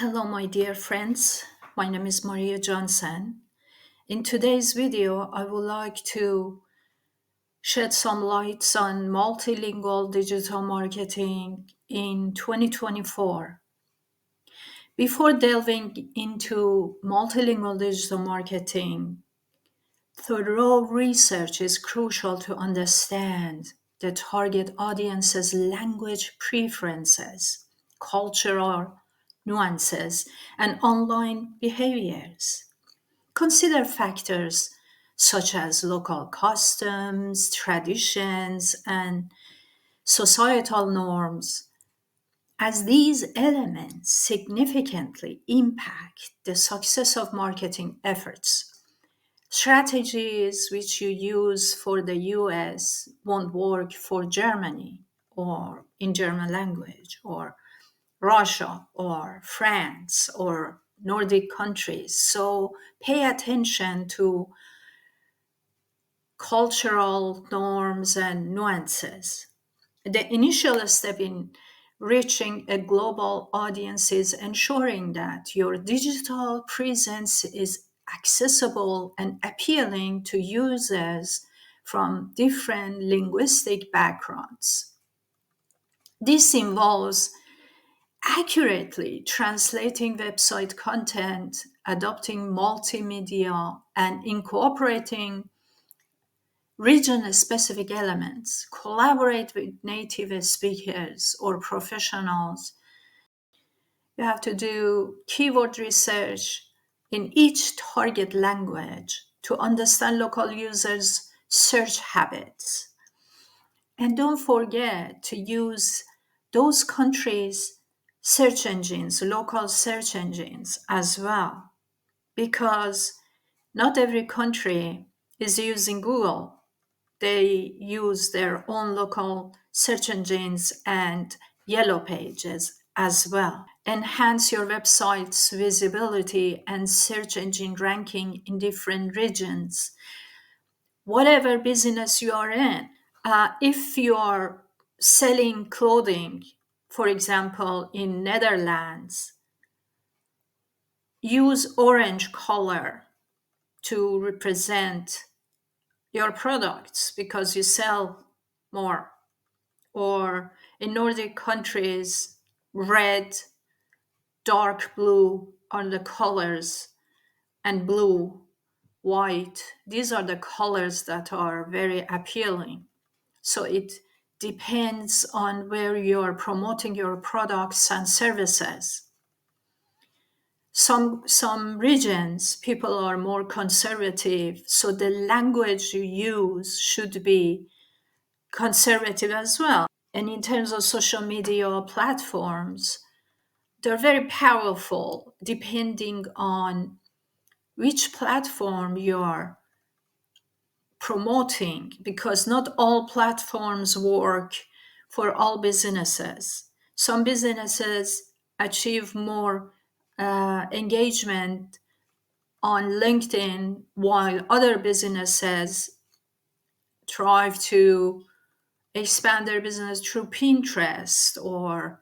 Hello, my dear friends. My name is Maria Johnsen. In today's video, I would like to shed some lights on multilingual digital marketing in 2024. Before delving into multilingual digital marketing, thorough research is crucial to understand the target audience's language preferences, cultural nuances, and online behaviors. Consider factors such as local customs, traditions, and societal norms, as these elements significantly impact the success of marketing efforts. Strategies which you use for the US won't work for Germany or in German language or Russia or France or Nordic countries. So pay attention to cultural norms and nuances. The initial step in reaching a global audience is ensuring that your digital presence is accessible and appealing to users from different linguistic backgrounds. This involves accurately translating website content, adopting multimedia, and incorporating region-specific elements. Collaborate with native speakers or professionals. You have to do keyword research in each target language to understand local users' search habits. And don't forget to use those countries' search engines, local search engines as well, because not every country is using Google. They use their own local search engines and yellow pages as well. Enhance your website's visibility and search engine ranking in different regions. Whatever business you are in, if you are selling clothing, for example, in Netherlands, use orange color to represent your products because you sell more. Or in Nordic countries, red, dark blue are the colors, and blue, white. These are the colors that are very appealing. So it depends on where you're promoting your products and services. Some regions, people are more conservative, so the language you use should be conservative as well. And in terms of social media platforms, they're very powerful depending on which platform you're promoting, because not all platforms work for all businesses. Some businesses achieve more engagement on LinkedIn, while other businesses try to expand their business through Pinterest or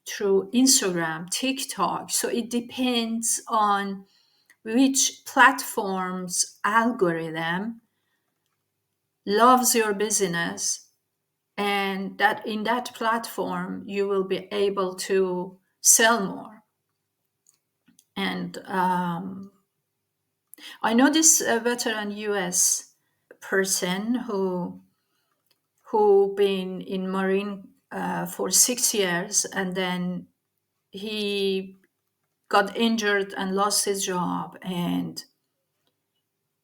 through Instagram, TikTok. So it depends on which platform's algorithm loves your business, and that in that platform you will be able to sell more. And I know this veteran US person who been in Marine for 6 years, and then he got injured and lost his job, and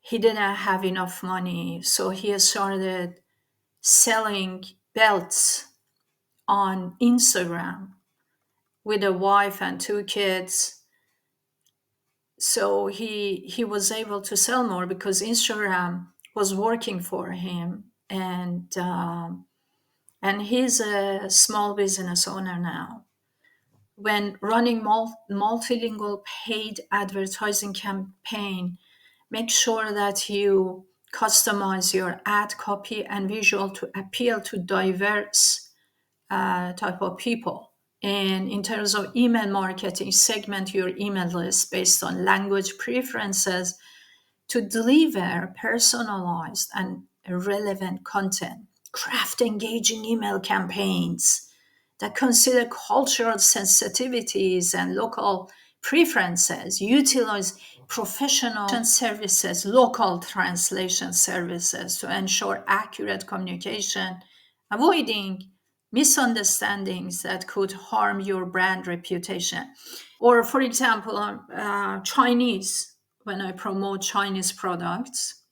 he didn't have enough money, so he started selling belts on Instagram with a wife and 2 kids. So he was able to sell more because Instagram was working for him, and he's a small business owner now. When running multilingual paid advertising campaign, make sure that you customize your ad copy and visual to appeal to diverse type of people. And in terms of email marketing, segment your email list based on language preferences to deliver personalized and relevant content. Craft engaging email campaigns that consider cultural sensitivities and local preferences. Utilize professional services, local translation services to ensure accurate communication, avoiding misunderstandings that could harm your brand reputation. Or, for example, Chinese, when I promote Chinese products,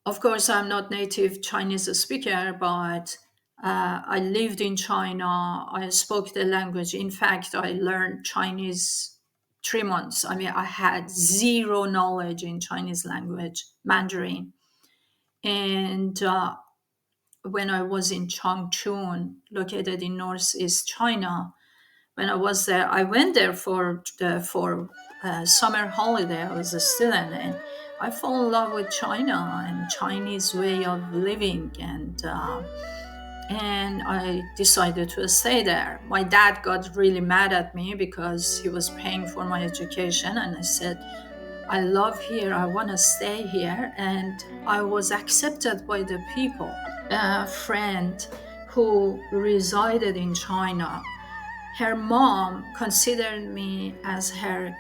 of course, I'm not native Chinese speaker, but I lived in China. I spoke the language. In fact, I learned Chinese 3 months. I mean, I had zero knowledge in Chinese language, Mandarin. And when I was in Changchun, located in northeast China, when I was there, I went there for summer holiday. I was a student, and I fell in love with China and Chinese way of living, and I decided to stay there. My dad got really mad at me because he was paying for my education, and I said, I love here, I want to stay here, and I was accepted by the people. A friend who resided in China, her mom considered me as her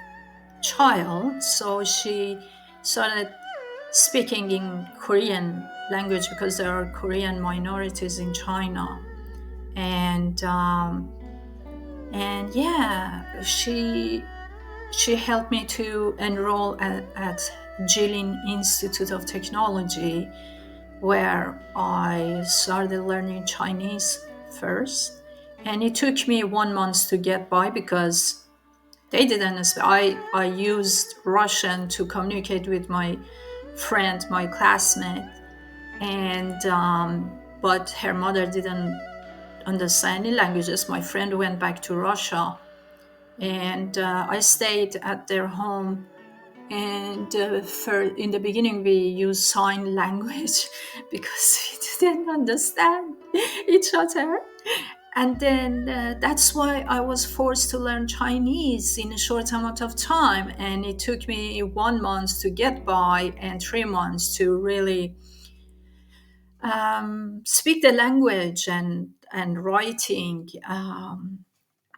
child, so she started speaking in Korean language because there are Korean minorities in China, and yeah, she helped me to enroll at Jilin Institute of Technology, where I started learning Chinese first, and it took me 1 month to get by because they didn't. I used Russian to communicate with my friend, my classmate, and but her mother didn't understand any languages. My friend went back to Russia, and I stayed at their home. And in the beginning, we used sign language because we didn't understand each other. And then that's why I was forced to learn Chinese in a short amount of time. And it took me 1 month to get by and 3 months to really speak the language and writing.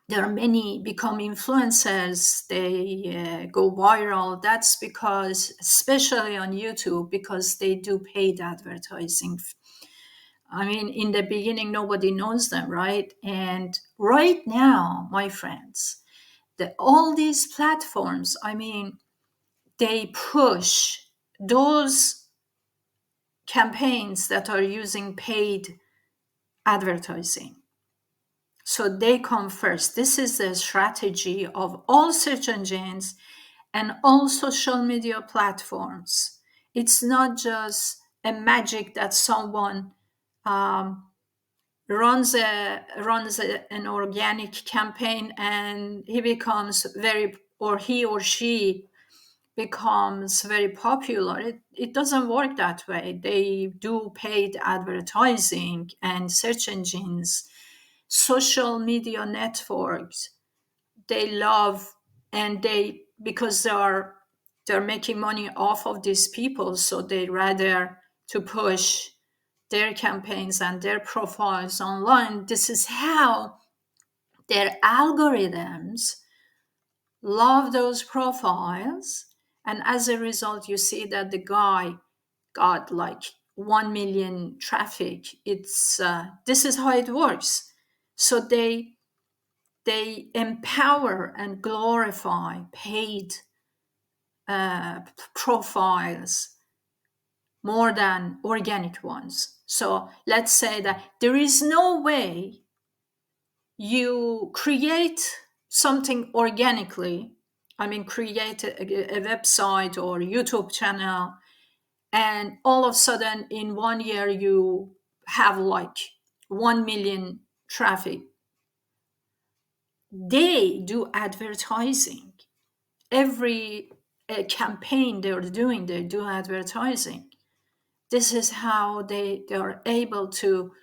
There are many become influencers. They go viral. That's because, especially on YouTube, because they do paid advertising. I mean, in the beginning, nobody knows them, right? And right now, my friends, all these platforms, I mean, they push those campaigns that are using paid advertising. So they come first. This is the strategy of all search engines and all social media platforms. It's not just a magic that someone runs an organic campaign and he or she becomes very popular. It doesn't work that way. They do paid advertising, and search engines, social media networks, they love, and they, because they're making money off of these people, so they rather to push their campaigns and their profiles online. This is how their algorithms love those profiles, and as a result, you see that the guy got like 1 million traffic. It's this is how it works. So they empower and glorify paid profiles more than organic ones. So let's say that there is no way you create something organically. I mean, create a website or YouTube channel, and all of a sudden in 1 year you have like 1 million traffic. They do advertising. Every campaign they're doing, they do advertising. This is how they are able to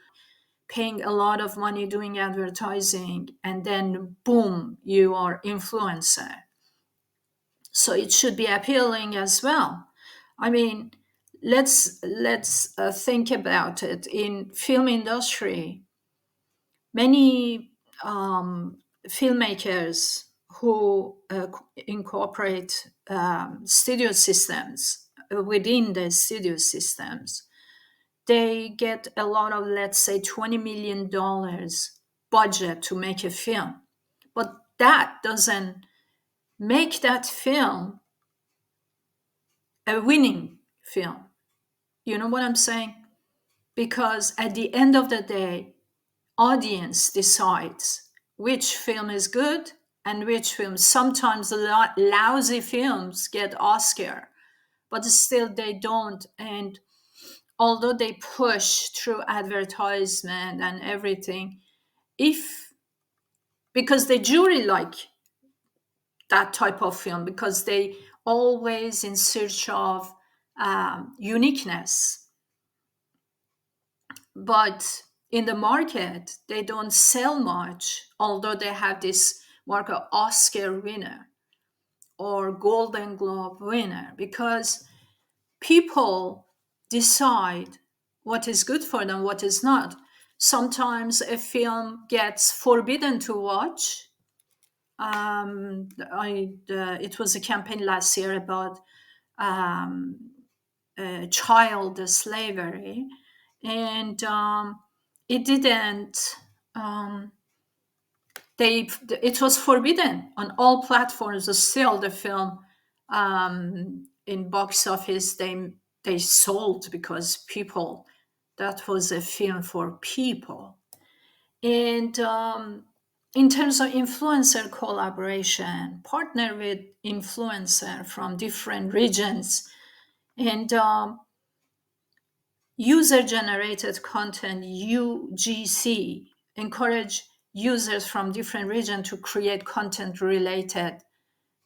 paying a lot of money doing advertising, and then boom, you are influencer. So it should be appealing as well. I mean, let's think about it. In film industry, many filmmakers who incorporate studio systems within the studio systems, they get a lot of, let's say, $20 million budget to make a film. But that doesn't make that film a winning film. You know what I'm saying? Because at the end of the day, audience decides which film is good and which film. Sometimes lousy films get Oscar, but still they don't. And although they push through advertisement and everything, because the jury like that type of film, because they always in search of uniqueness. But in the market, they don't sell much, although they have this mark of Oscar winner or Golden Globe winner, because people decide what is good for them, what is not. Sometimes a film gets forbidden to watch. It was a campaign last year about child slavery, and it didn't. It was forbidden on all platforms. Still, the film in box office they sold because people. That was a film for people, and in terms of influencer collaboration, partner with influencer from different regions, and user-generated content, UGC, encourage users from different regions to create content related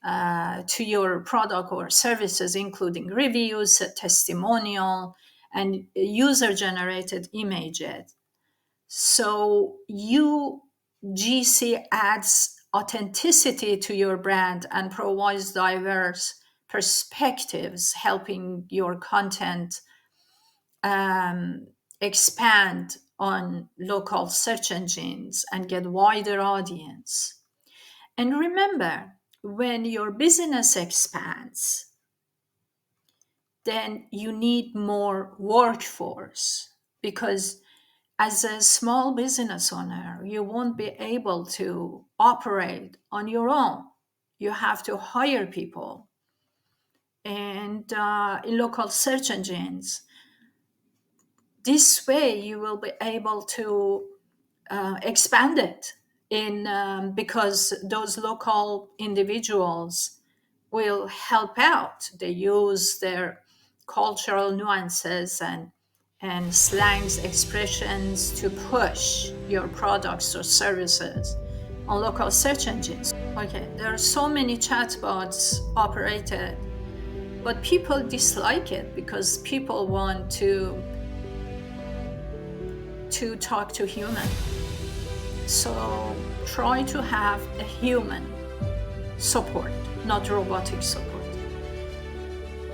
to your product or services, including reviews, testimonial, and user-generated images. So UGC adds authenticity to your brand and provides diverse perspectives, helping your content expand on local search engines and get wider audience. And remember, when your business expands, then you need more workforce, because as a small business owner, you won't be able to operate on your own. You have to hire people. And in local search engines, this way you will be able to expand it because those local individuals will help out. They use their cultural nuances and slangs, expressions to push your products or services on local search engines. Okay, there are so many chatbots operated, but people dislike it because people want to talk to human. So try to have a human support, not robotic support.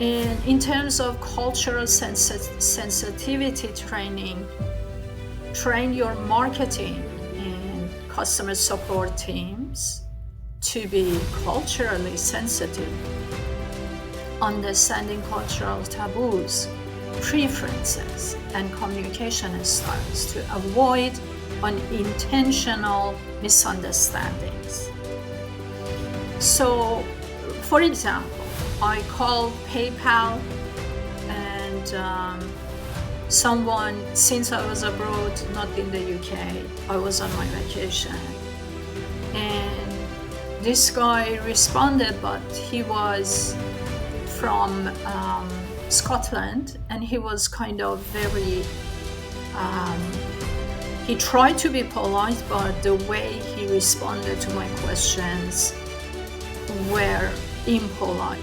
And in terms of cultural sensitivity training, train your marketing and customer support teams to be culturally sensitive, understanding cultural taboos, preferences, and communication styles to avoid unintentional misunderstandings. So, for example, I called PayPal and someone, since I was abroad, not in the UK, I was on my vacation. And this guy responded, but he was from Scotland, and he was kind of very, he tried to be polite, but the way he responded to my questions were impolite.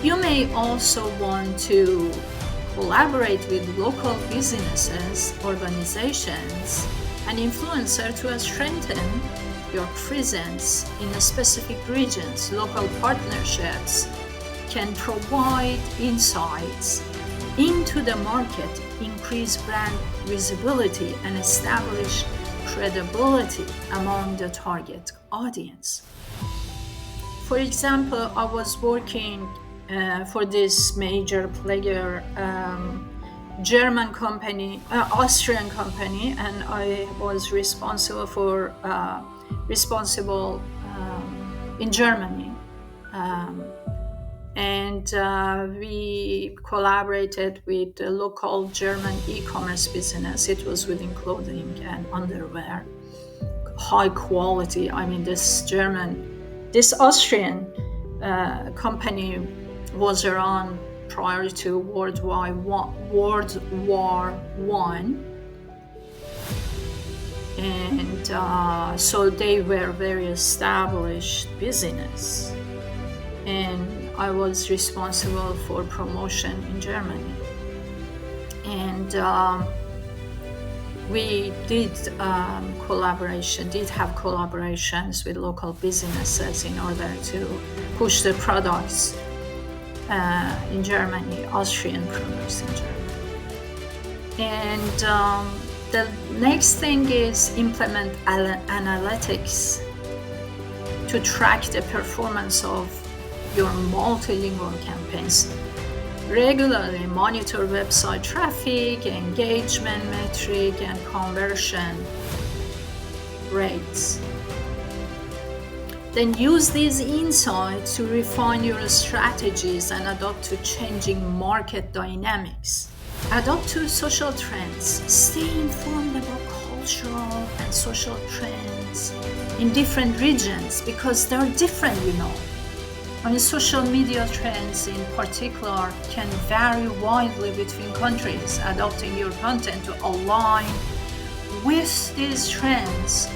You may also want to collaborate with local businesses, organizations, an influencer to strengthen your presence in specific regions. Local partnerships can provide insights into the market, increase brand visibility, and establish credibility among the target audience. For example, I was working for this major player German company, Austrian company, and I was responsible in Germany. And we collaborated with the local German ecommerce business. It was within clothing and underwear, high quality. I mean, this Austrian company was around prior to World War I, and so they were very established business, and I was responsible for promotion in Germany, and we did have collaborations with local businesses in order to push the products in Germany, Austrian commerce in Germany. And the next thing is implement analytics to track the performance of your multilingual campaigns. Regularly monitor website traffic, engagement metric, and conversion rates. Then use these insights to refine your strategies and adapt to changing market dynamics. Adapt to social trends. Stay informed about cultural and social trends in different regions because they're different, I mean, social media trends in particular can vary widely between countries. Adapting your content to align with these trends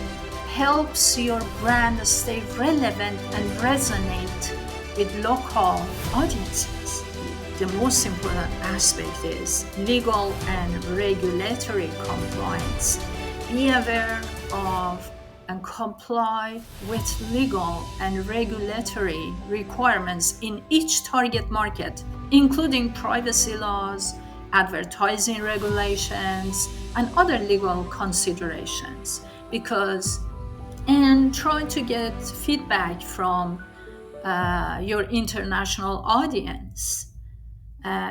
helps your brand stay relevant and resonate with local audiences. The most important aspect is legal and regulatory compliance. Be aware of and comply with legal and regulatory requirements in each target market, including privacy laws, advertising regulations, and other legal considerations. And try to get feedback from your international audience.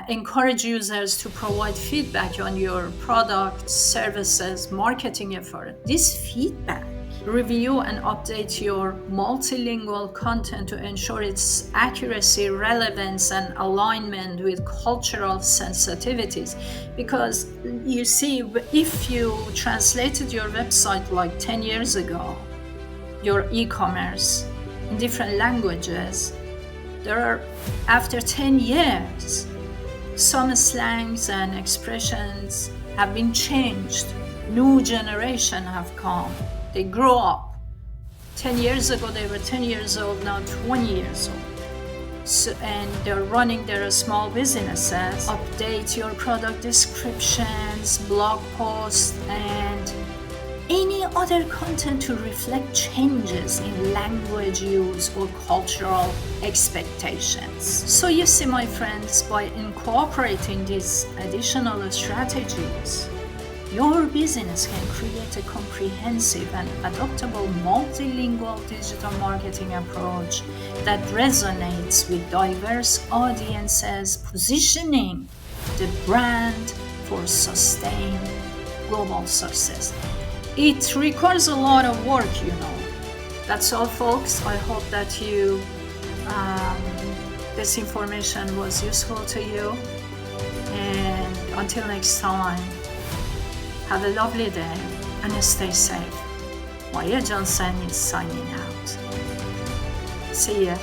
Encourage users to provide feedback on your products, services, marketing effort. This feedback, review and update your multilingual content to ensure its accuracy, relevance, and alignment with cultural sensitivities. Because you see, if you translated your website like 10 years ago, your e-commerce in different languages, after 10 years, some slangs and expressions have been changed. New generation have come. They grow up. 10 years ago, they were 10 years old, now 20 years old. And they're running their small businesses. Update your product descriptions, blog posts, and any other content to reflect changes in language use or cultural expectations. So you see, my friends, by incorporating these additional strategies, your business can create a comprehensive and adaptable multilingual digital marketing approach that resonates with diverse audiences, positioning the brand for sustained global success. It requires a lot of work, That's all, folks. I hope that this information was useful to you. And until next time, have a lovely day and stay safe. Maria Johnsen is signing out. See ya.